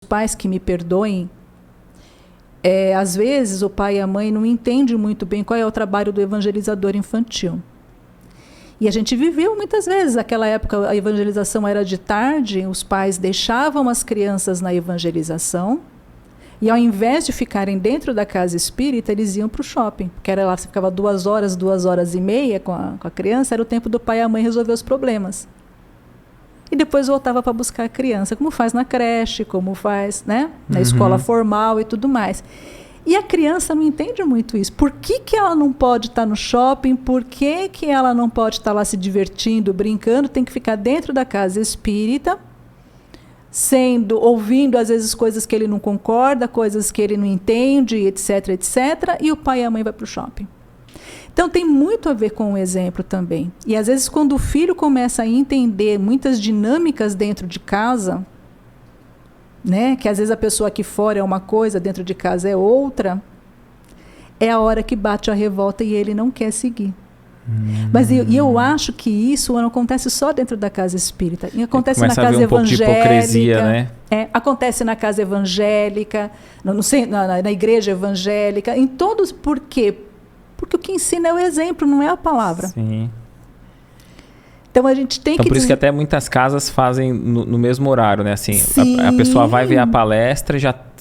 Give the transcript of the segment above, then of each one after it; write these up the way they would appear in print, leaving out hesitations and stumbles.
pais que me perdoem, às vezes o pai e a mãe não entendem muito bem qual é o trabalho do evangelizador infantil. E a gente viveu muitas vezes, naquela época a evangelização era de tarde, os pais deixavam as crianças na evangelização, e ao invés de ficarem dentro da casa espírita, eles iam para o shopping, porque era lá, você ficava 2 horas, 2h30 com a criança, era o tempo do pai e a mãe resolver os problemas. E depois voltava para buscar a criança, como faz na creche, como faz, né, na escola formal e tudo mais. E a criança não entende muito isso. Por que ela não pode estar no shopping? Por que ela não pode estar lá se divertindo, brincando? Tem que ficar dentro da casa espírita, ouvindo às vezes coisas que ele não concorda, coisas que ele não entende, etc, etc. E o pai e a mãe vão para o shopping. Então tem muito a ver com o exemplo também. E às vezes quando o filho começa a entender muitas dinâmicas dentro de casa, né, que às vezes a pessoa aqui fora é uma coisa, dentro de casa é outra, é a hora que bate a revolta e ele não quer seguir. Mas eu acho que isso não acontece só dentro da casa espírita. Acontece na casa evangélica. Né? Acontece na casa evangélica, na igreja evangélica, em todos. Por quê? Porque o que ensina é o exemplo, não é a palavra. Sim. Então a gente tem que... Por isso que até muitas casas fazem no mesmo horário, né? Assim, a pessoa vai ver a palestra,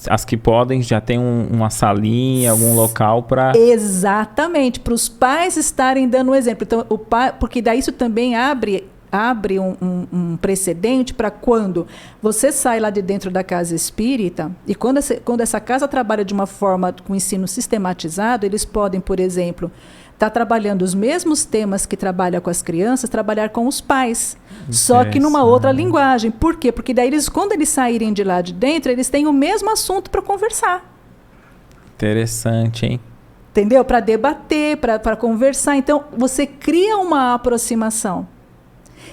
as que podem já tem uma salinha, algum local para... Exatamente, para os pais estarem dando o exemplo. Então, porque daí isso também abre um precedente para quando você sai lá de dentro da casa espírita, e quando essa casa trabalha de uma forma com ensino sistematizado, eles podem, por exemplo, estar trabalhando os mesmos temas que trabalha com as crianças, trabalhar com os pais, só que numa outra linguagem. Por quê? Porque daí quando eles saírem de lá de dentro, eles têm o mesmo assunto para conversar. Interessante, hein? Entendeu? Para debater, para conversar. Então, você cria uma aproximação.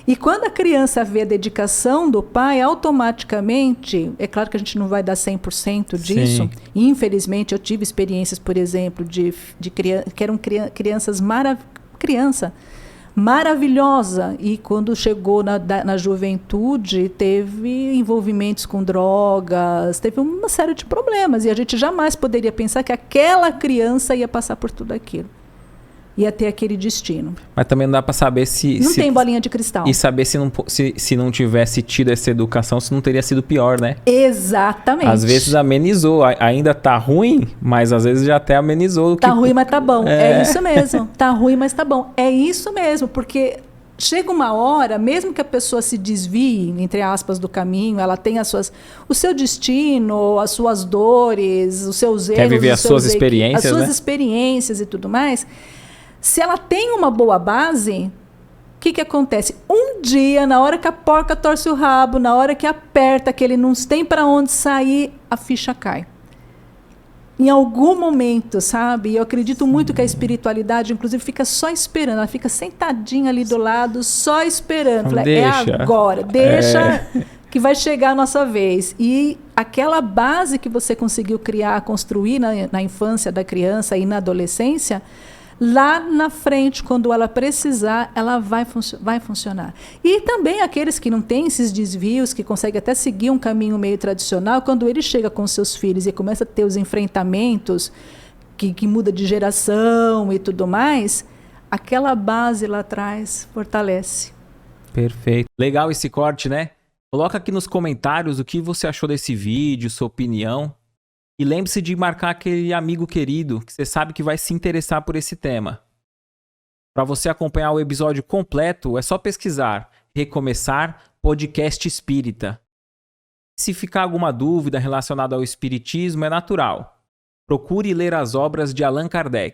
E quando a criança vê a dedicação do pai, automaticamente, é claro que a gente não vai dar 100% disso. Sim. Infelizmente, eu tive experiências, por exemplo, de que eram crianças criança maravilhosa, e quando chegou na juventude, teve envolvimentos com drogas, teve uma série de problemas, e a gente jamais poderia pensar que aquela criança ia passar por tudo aquilo. Ia ter aquele destino. Mas também não dá para saber se... Não tem bolinha de cristal. E saber se não tivesse tido essa educação, se não teria sido pior, né? Exatamente. Às vezes amenizou. Ainda tá ruim, mas às vezes já até amenizou. Tá ruim, mas tá bom. É isso mesmo. Tá ruim, mas tá bom. É isso mesmo, porque chega uma hora, mesmo que a pessoa se desvie, entre aspas, do caminho, ela tem o seu destino, as suas dores, os seus erros. Quer viver as suas experiências, as suas experiências e tudo mais. Se ela tem uma boa base, o que acontece? Um dia, na hora que a porca torce o rabo, na hora que aperta, que ele não tem para onde sair, a ficha cai. Em algum momento, sabe? Eu acredito muito que a espiritualidade, inclusive, fica só esperando. Ela fica sentadinha ali do lado, só esperando. Fala, deixa. É agora, deixa que vai chegar a nossa vez. E aquela base que você conseguiu criar, construir na infância da criança e na adolescência, lá na frente, quando ela precisar, ela vai funcionar. E também aqueles que não têm esses desvios, que conseguem até seguir um caminho meio tradicional, quando ele chega com seus filhos e começa a ter os enfrentamentos, que muda de geração e tudo mais, aquela base lá atrás fortalece. Perfeito. Legal esse corte, né? Coloca aqui nos comentários o que você achou desse vídeo, sua opinião. E lembre-se de marcar aquele amigo querido que você sabe que vai se interessar por esse tema. Para você acompanhar o episódio completo, é só pesquisar Recomeçar Podcast Espírita. Se ficar alguma dúvida relacionada ao espiritismo, é natural. Procure ler as obras de Allan Kardec.